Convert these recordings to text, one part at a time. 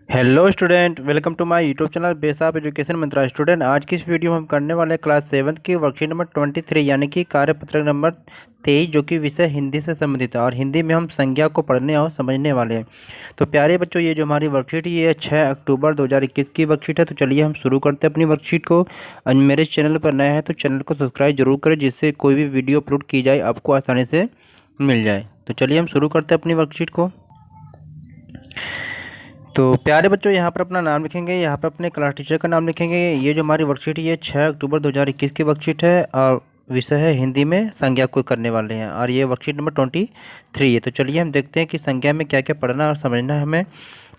Hello student, welcome to my YouTube channel base of education Mantra. Student, आज की इस video में हम करने वाले हैं क्लास 7 की वर्कशीट नंबर 23 यानी कि कार्यपत्रक नंबर 23, जो कि विषय हिंदी से संबंधित है और हिंदी में हम संज्ञा को पढ़ने और समझने वाले हैं। तो प्यारे बच्चों, ये जो हमारी वर्कशीट ये 6 अक्टूबर 2021 की वर्कशीट है। तो चलिए हम शुरू करते हैं अपनी वर्कशीट को। और मेरे चैनल पर नया है तो चैनल को सब्सक्राइब जरूर करें, जिससे कोई भी वीडियो अपलोड की जाए आपको आसानी से मिल जाए। तो चलिए हम शुरू करते हैं अपनी वर्कशीट को। तो प्यारे बच्चों, यहाँ पर अपना नाम लिखेंगे, यहाँ पर अपने क्लास टीचर का नाम लिखेंगे। ये जो हमारी वर्कशीट ये 6 अक्टूबर 2021 की वर्कशीट है और विषय है हिंदी में संज्ञा को करने वाले हैं और ये वर्कशीट नंबर 23 है। तो चलिए हम देखते हैं कि संज्ञा में क्या क्या पढ़ना और समझना है हमें।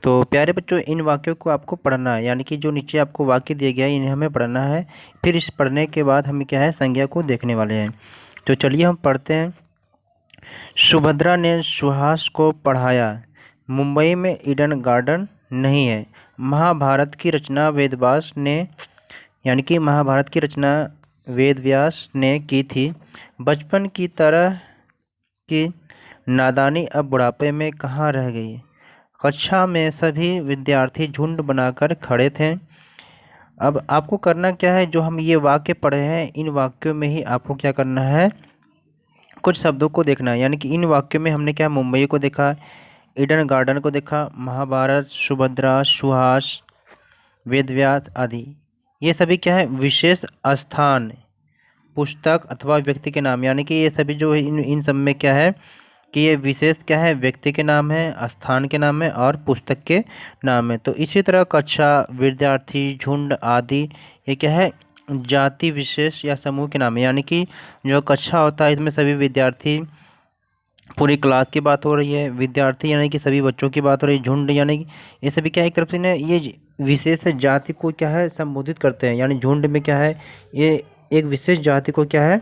तो प्यारे बच्चों, इन वाक्यों को आपको पढ़ना है, यानी कि जो नीचे आपको वाक्य दिए गया है इन्हें हमें पढ़ना है। फिर इस पढ़ने के बाद हम क्या है संज्ञा को देखने वाले हैं। तो चलिए हम पढ़ते हैं। सुभद्रा ने सुहास को पढ़ाया, मुंबई में ईडन गार्डन नहीं है। महाभारत की रचना वेदव्यास ने यानी कि महाभारत की रचना वेदव्यास ने की थी। बचपन की तरह की नादानी अब बुढ़ापे में कहाँ रह गई। कक्षा में सभी विद्यार्थी झुंड बनाकर खड़े थे। अब आपको करना क्या है, जो हम ये वाक्य पढ़े हैं इन वाक्यों में ही आपको क्या करना है, कुछ शब्दों को देखना है। यानी कि इन वाक्यों में हमने क्या मुंबई को देखा, ईडन गार्डन को देखा, महाभारत, सुभद्रा, सुहास, वेदव्यास आदि। ये सभी क्या है, विशेष स्थान, पुस्तक अथवा व्यक्ति के नाम। यानी कि ये सभी जो है इन सब में क्या है कि ये विशेष क्या है, व्यक्ति के नाम है, स्थान के नाम है और पुस्तक के नाम है। तो इसी तरह कक्षा, विद्यार्थी, झुंड आदि ये क्या है, जाति विशेष या समूह के नाम है। यानी कि जो कक्षा होता है इसमें सभी विद्यार्थी, पूरी क्लास की बात हो रही है, विद्यार्थी यानी कि सभी बच्चों की बात हो रही है, झुंड यानी कि ये सभी क्या है, एक तरफ से ना ये विशेष जाति को क्या है संबोधित करते हैं। यानी झुंड में क्या है, ये एक विशेष जाति को क्या है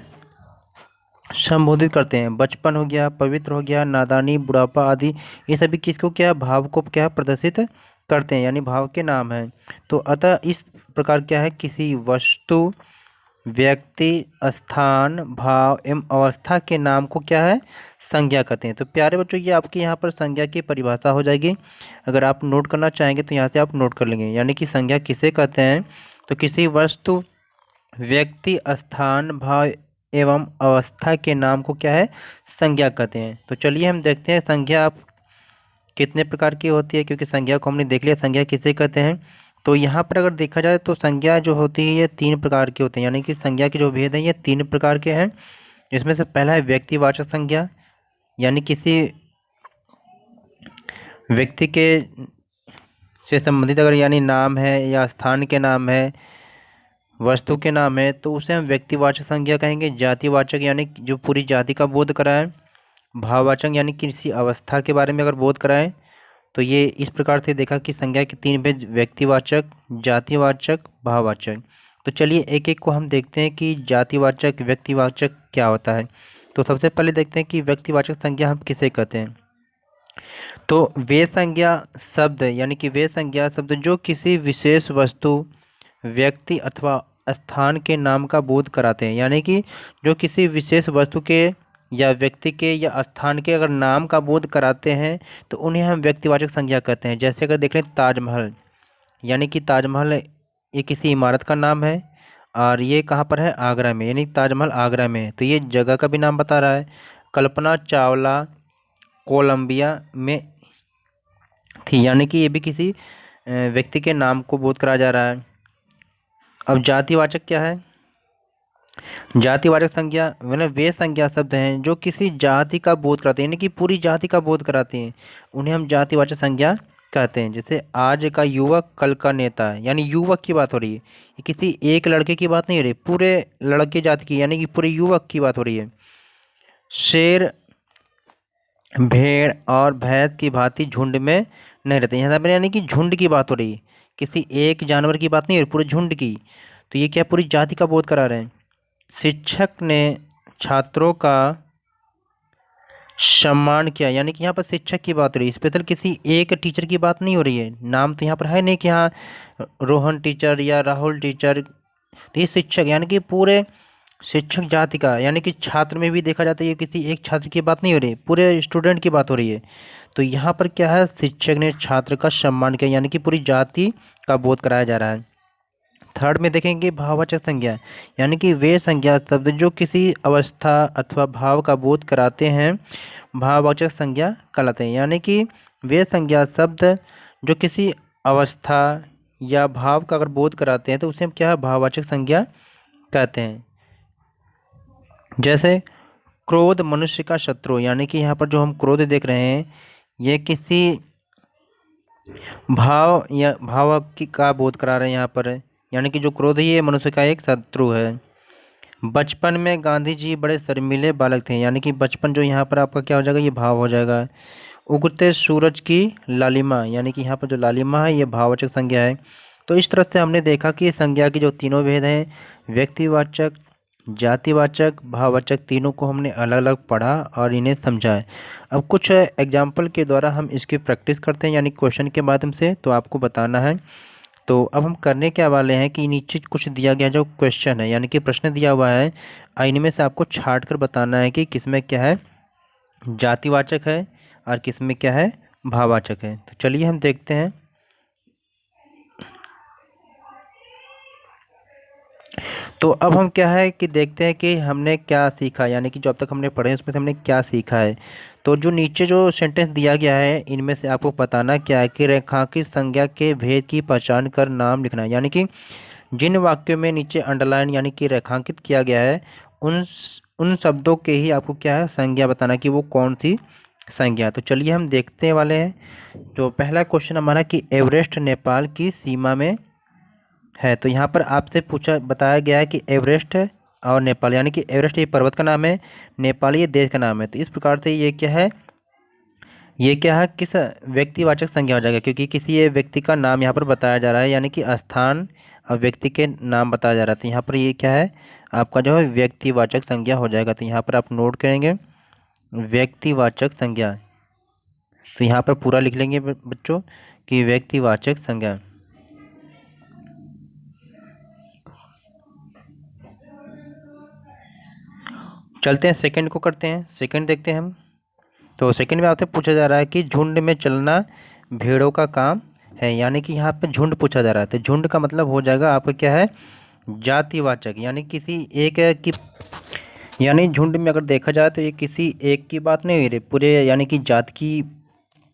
संबोधित करते हैं। बचपन हो गया, पवित्र हो गया, नादानी, बुढ़ापा आदि ये सभी किसको क्या भाव को क्या प्रदर्शित करते हैं, यानी भाव के नाम हैं। तो अतः इस प्रकार क्या है, किसी वस्तु, व्यक्ति, स्थान, भाव एवं अवस्था के नाम को क्या है संज्ञा कहते हैं। तो प्यारे बच्चों, ये आपके यहाँ पर संज्ञा की परिभाषा हो जाएगी। अगर आप नोट करना चाहेंगे तो यहाँ से आप नोट कर लेंगे। यानी कि संज्ञा किसे कहते हैं, तो किसी वस्तु, व्यक्ति, स्थान, भाव एवं अवस्था के नाम को क्या है संज्ञा कहते हैं। तो चलिए हम देखते हैं संज्ञा आप कितने प्रकार की होती है, क्योंकि संज्ञा को हमने देख लिया संज्ञा किसे कहते हैं। तो यहाँ पर अगर देखा जाए तो संज्ञा जो होती है ये 3 प्रकार की होती है। यानी कि संज्ञा के जो भेद हैं ये 3 प्रकार के हैं। इसमें से पहला है व्यक्तिवाचक संज्ञा, यानी किसी व्यक्ति के से संबंधित अगर यानी नाम है या स्थान के नाम है, वस्तु के नाम है, तो उसे हम व्यक्तिवाचक संज्ञा कहेंगे। जातिवाचक यानी जो पूरी जाति का बोध कराएं। भाववाचक यानी किसी अवस्था के बारे में अगर बोध कराएं। तो ये इस प्रकार से देखा कि संज्ञा के 3 भेद, व्यक्तिवाचक, जातिवाचक, भाववाचक। तो चलिए एक एक को हम देखते हैं कि जातिवाचक, व्यक्तिवाचक क्या होता है। तो सबसे पहले देखते हैं कि व्यक्तिवाचक संज्ञा हम किसे कहते हैं। तो वे संज्ञा शब्द यानी कि वे संज्ञा शब्द जो किसी विशेष वस्तु, व्यक्ति अथवा स्थान के नाम का बोध कराते हैं। यानी कि जो किसी विशेष वस्तु के या व्यक्ति के या स्थान के अगर नाम का बोध कराते हैं तो उन्हें हम व्यक्तिवाचक संज्ञा कहते हैं। जैसे अगर देख लें ताजमहल, यानी कि ताजमहल ये किसी इमारत का नाम है और ये कहाँ पर है, आगरा में, यानी ताजमहल आगरा में है, तो ये जगह का भी नाम बता रहा है। कल्पना चावला कोलंबिया में थी, यानी कि ये भी किसी व्यक्ति के नाम को बोध कराया जा रहा है। अब जातिवाचक क्या है, जातिवाचक संज्ञा मतलब वे संज्ञा शब्द हैं जो किसी जाति का बोध कराते हैं, यानी कि पूरी जाति का बोध कराते हैं, उन्हें हम जातिवाचक संज्ञा कहते हैं। जैसे आज का युवक कल का नेता है, यानी युवक की बात हो रही है, ये किसी एक लड़के की बात नहीं हो रही, पूरे लड़के जाति की, यानी कि पूरे युवक की बात हो रही है। शेर, भेड़ और भैंस की भांति झुंड में नहीं रहते, यहाँ पर यानी कि झुंड की बात हो रही है, किसी एक जानवर की बात नहीं हो रही, पूरे झुंड की। तो ये क्या पूरी जाति का बोध करा रहे हैं। शिक्षक ने छात्रों का सम्मान किया, यानी कि यहाँ पर शिक्षक की बात हो रही है, स्पेशल किसी एक टीचर की बात नहीं हो रही है। नाम तो यहाँ पर है नहीं कि हाँ रोहन टीचर या राहुल टीचर, तो ये शिक्षक यानी कि पूरे शिक्षक जाति का यानी कि छात्र में भी देखा जाता है, ये किसी एक छात्र की बात नहीं हो रही, पूरे स्टूडेंट की बात हो रही है। तो यहाँ पर क्या है, शिक्षक ने छात्र का सम्मान किया यानी कि पूरी जाति का बोध कराया जा रहा है। थर्ड में देखेंगे भाववाचक संज्ञा, यानी कि वे संज्ञा शब्द जो किसी अवस्था अथवा भाव का बोध कराते हैं भाववाचक संज्ञा कहलाते हैं। यानी कि वे संज्ञा शब्द जो किसी अवस्था या भाव का अगर बोध कराते हैं तो उसे हम क्या है, भाववाचक संज्ञा कहते हैं। जैसे क्रोध मनुष्य का शत्रु, यानी कि यहाँ पर जो हम क्रोध देख रहे हैं ये किसी भाव या भाव की का बोध करा रहे हैं यहाँ पर, यानी कि जो क्रोध है ये मनुष्य का एक शत्रु है। बचपन में गांधी जी बड़े शर्मीले बालक थे, यानी कि बचपन जो यहाँ पर आपका क्या हो जाएगा, ये भाव हो जाएगा। उगते सूरज की लालिमा, यानी कि यहाँ पर जो लालिमा है ये भाववाचक संज्ञा है। तो इस तरह से हमने देखा कि संज्ञा के जो तीनों भेद हैं, व्यक्तिवाचक, जातिवाचक, भाववाचक, तीनों को हमने अलग अलग पढ़ा और इन्हें समझा है। अब कुछ एग्जाम्पल के द्वारा हम इसकी प्रैक्टिस करते हैं, यानी क्वेश्चन के माध्यम से तो आपको बताना है। तो अब हम करने क्या वाले हैं कि नीचे कुछ दिया गया जो क्वेश्चन है यानी कि प्रश्न दिया हुआ है, इनमें से आपको छांट कर बताना है कि किसमें क्या है जातिवाचक है और किसमें क्या है भाववाचक है। तो चलिए हम देखते हैं। तो अब हम क्या है कि देखते हैं कि हमने क्या सीखा, यानी कि जो अब तक हमने पढ़े उसमें से हमने क्या सीखा है। तो जो नीचे जो सेंटेंस दिया गया है इनमें से आपको बताना क्या है कि रेखांकित संज्ञा के भेद की पहचान कर नाम लिखना है। यानी कि जिन वाक्यों में नीचे अंडरलाइन यानी कि रेखांकित किया गया है उन शब्दों के ही आपको क्या है संज्ञा बताना कि वो कौन सी संज्ञा। तो चलिए हम देखते वाले हैं। तो पहला क्वेश्चन हमारा कि एवरेस्ट नेपाल की सीमा में है। तो यहाँ पर आपसे पूछा बताया गया है कि एवरेस्ट और नेपाल, यानी कि एवरेस्ट ये पर्वत का नाम है, नेपाल ये देश का नाम है। तो इस प्रकार से ये क्या है, ये क्या है किस व्यक्तिवाचक संज्ञा हो जाएगा, क्योंकि किसी ये व्यक्ति का नाम यहाँ पर बताया जा रहा है, यानी कि स्थान और व्यक्ति के नाम बताया जा रहा है। तो यहाँ पर ये क्या है आपका जो है व्यक्तिवाचक संज्ञा हो जाएगा। तो यहाँ पर आप नोट करेंगे व्यक्तिवाचक संज्ञा। तो यहाँ पर पूरा लिख लेंगे बच्चों कि व्यक्तिवाचक संज्ञा। चलते हैं सेकंड को करते हैं, सेकंड देखते हैं हम। तो सेकंड में आपसे पूछा जा रहा है कि झुंड में चलना भेड़ों का काम है, यानी कि यहाँ पे झुंड पूछा जा रहा है। तो झुंड का मतलब हो जाएगा आपका क्या है जातिवाचक, यानी किसी एक की, यानी झुंड में अगर देखा जाए तो ये किसी एक की बात नहीं हो रही, पूरे यानी कि जात की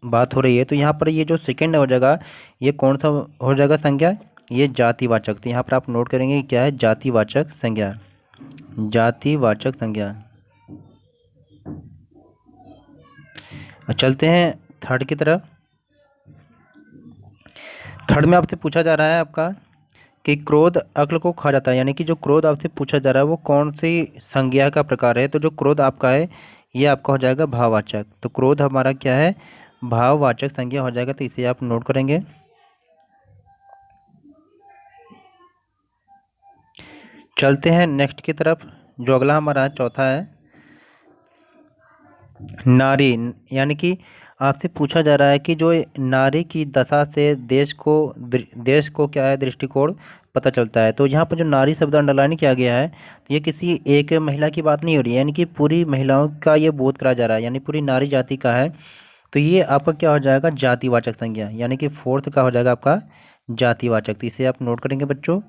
बात हो रही है। तो यहाँ पर ये जो सेकंड हो जाएगा ये कौन सा हो जाएगा संज्ञा, ये जातिवाचक। तो यहाँ पर आप नोट करेंगे कि क्या है जातिवाचक संज्ञा, जातिवाचक संज्ञा। चलते हैं थर्ड की तरफ। थर्ड में आपसे पूछा जा रहा है आपका कि क्रोध अक्ल को खा जाता है, यानी कि जो क्रोध आपसे पूछा जा रहा है वो कौन सी संज्ञा का प्रकार है। तो जो क्रोध आपका है ये आपका हो जाएगा भाववाचक। तो क्रोध हमारा क्या है भाववाचक संज्ञा हो जाएगा। तो इसे आप नोट करेंगे। चलते हैं नेक्स्ट की तरफ। जो अगला हमारा चौथा है नारी, यानी कि आपसे पूछा जा रहा है कि जो नारी की दशा से देश को क्या है दृष्टिकोण पता चलता है। तो यहाँ पर जो नारी शब्द अंडरलाइन किया गया है तो ये किसी एक महिला की बात नहीं हो रही है, यानी कि पूरी महिलाओं का ये बोध करा जा रहा है, यानी पूरी नारी जाति का है। तो ये आपका क्या हो जाएगा जातिवाचक संज्ञा, यानी कि फोर्थ का हो जाएगा आपका जातिवाचक। तो इसे आप नोट करेंगे बच्चों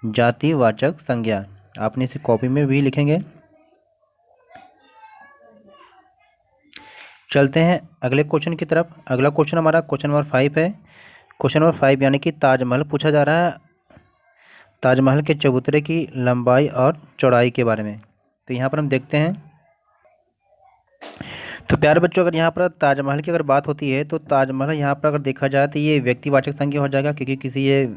जातिवाचक संज्ञा, आपने इसे कॉपी में भी लिखेंगे। चलते हैं अगले क्वेश्चन की तरफ। अगला क्वेश्चन हमारा क्वेश्चन नंबर 5 है। क्वेश्चन नंबर 5 यानी कि ताजमहल पूछा जा रहा है, ताजमहल के चबूतरे की लंबाई और चौड़ाई के बारे में। तो यहाँ पर हम देखते हैं। तो प्यारे बच्चों अगर यहाँ पर ताजमहल की अगर बात होती है तो ताजमहल यहाँ पर अगर देखा जाए तो ये व्यक्तिवाचक संज्ञा हो जाएगा, क्योंकि किसी ये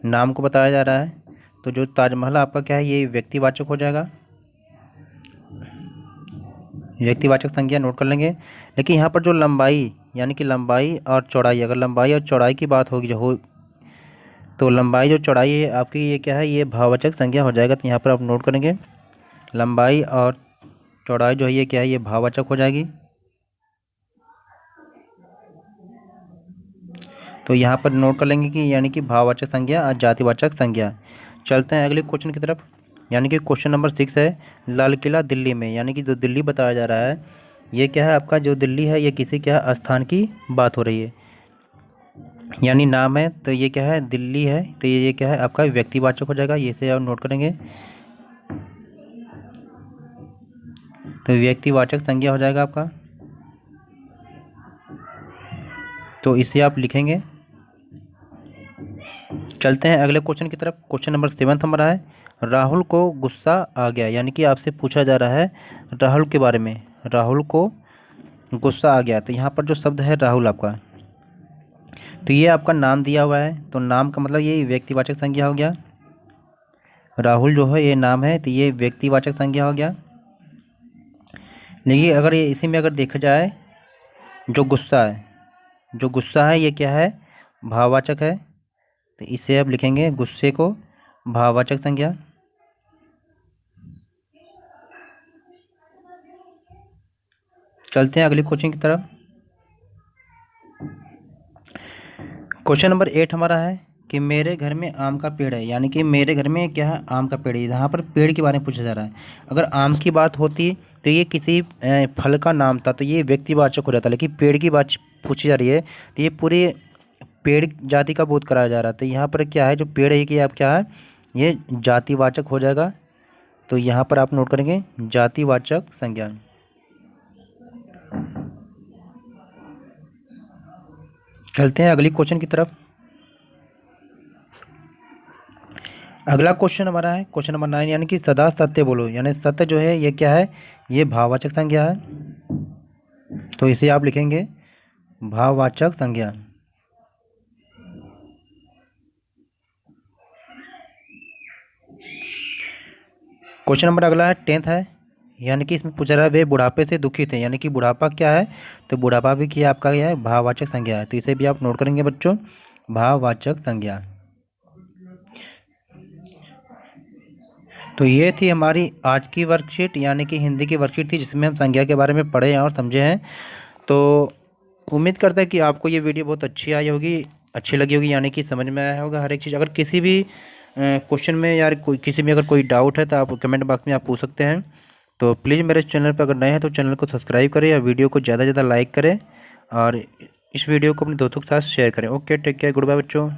नाम को बताया जा रहा है। तो जो ताजमहल आपका क्या है ये व्यक्तिवाचक हो जाएगा, व्यक्तिवाचक संज्ञा नोट कर लेंगे। लेकिन यहाँ पर जो लंबाई यानी कि लंबाई और चौड़ाई, अगर लंबाई और चौड़ाई की बात होगी जो तो लंबाई जो चौड़ाई है आपकी ये क्या है ये भाववाचक संज्ञा हो जाएगा। तो यहाँ पर आप नोट करेंगे लंबाई और चौड़ाई जो है ये क्या है ये भाववाचक हो जाएगी। तो यहाँ पर नोट कर लेंगे कि यानी कि भाववाचक संज्ञा और जातिवाचक संज्ञा। चलते हैं अगले क्वेश्चन की तरफ। यानी कि क्वेश्चन नंबर 6 है लाल किला दिल्ली में, यानी कि जो दिल्ली बताया जा रहा है ये क्या है आपका, जो दिल्ली है ये किसी क्या स्थान की बात हो रही है, यानी नाम है तो ये क्या है दिल्ली है, तो ये क्या है आपका व्यक्तिवाचक हो जाएगा, ये से आप नोट करेंगे। तो व्यक्तिवाचक संज्ञा हो जाएगा आपका, तो इसे आप लिखेंगे। चलते हैं अगले क्वेश्चन की तरफ। क्वेश्चन नंबर 7 हमारा है राहुल को गुस्सा आ गया, यानी कि आपसे पूछा जा रहा है राहुल के बारे में, राहुल को गुस्सा आ गया। तो यहाँ पर जो शब्द है राहुल आपका, तो ये आपका नाम दिया हुआ है, तो नाम का मतलब ये व्यक्तिवाचक संज्ञा हो गया। राहुल जो है ये नाम है, तो ये व्यक्तिवाचक संज्ञा हो गया। लेकिन अगर ये इसी में अगर देखा जाए जो गुस्सा है, जो गुस्सा है ये क्या है भाववाचक है, तो इसे अब लिखेंगे गुस्से को भाववाचक संज्ञा। चलते हैं अगले क्वेश्चन की तरफ। क्वेश्चन नंबर 8 हमारा है कि मेरे घर में आम का पेड़ है, यानी कि मेरे घर में क्या है आम का पेड़ है। यहाँ पर पेड़ के बारे में पूछा जा रहा है। अगर आम की बात होती तो ये किसी फल का नाम था, तो ये व्यक्तिवाचक हो जाता, लेकिन पेड़ की बात पूछी जा रही है तो ये पूरी पेड़ जाति का बोध कराया जा रहा है। तो यहाँ पर क्या है जो पेड़ है कि आप क्या है ये जातिवाचक हो जाएगा, तो यहाँ पर आप नोट करेंगे जातिवाचक संज्ञा। चलते हैं अगली क्वेश्चन की तरफ। अगला क्वेश्चन हमारा है क्वेश्चन नंबर 9, यानी कि सदा सत्य बोलो, यानी सत्य जो है ये क्या है ये भाववाचक संज्ञा है, तो इसे आप लिखेंगे भाववाचक संज्ञा। क्वेश्चन नंबर अगला है 10th है, यानी कि इसमें पूछा रहा है वे बुढ़ापे से दुखी थे, यानी कि बुढ़ापा क्या है, तो बुढ़ापा भी क्या आपका क्या है भाववाचक संज्ञा है, तो इसे भी आप नोट करेंगे बच्चों भाववाचक संज्ञा। तो ये थी हमारी आज की वर्कशीट, यानी कि हिंदी की वर्कशीट थी जिसमें हम संज्ञा के बारे में पढ़े हैं और समझे हैं। तो उम्मीद करता है कि आपको ये वीडियो बहुत अच्छी आई होगी, अच्छी लगी होगी, यानी कि समझ में आया होगा हर एक चीज़। अगर किसी भी क्वेश्चन में यार कोई किसी में अगर कोई डाउट है तो आप कमेंट बॉक्स में आप पूछ सकते हैं। तो प्लीज़ मेरे चैनल पर अगर नए हैं तो चैनल को सब्सक्राइब करें और वीडियो को ज़्यादा से ज़्यादा लाइक करें और इस वीडियो को अपने दोस्तों के साथ शेयर करें। Okay, take care, good bye बच्चों।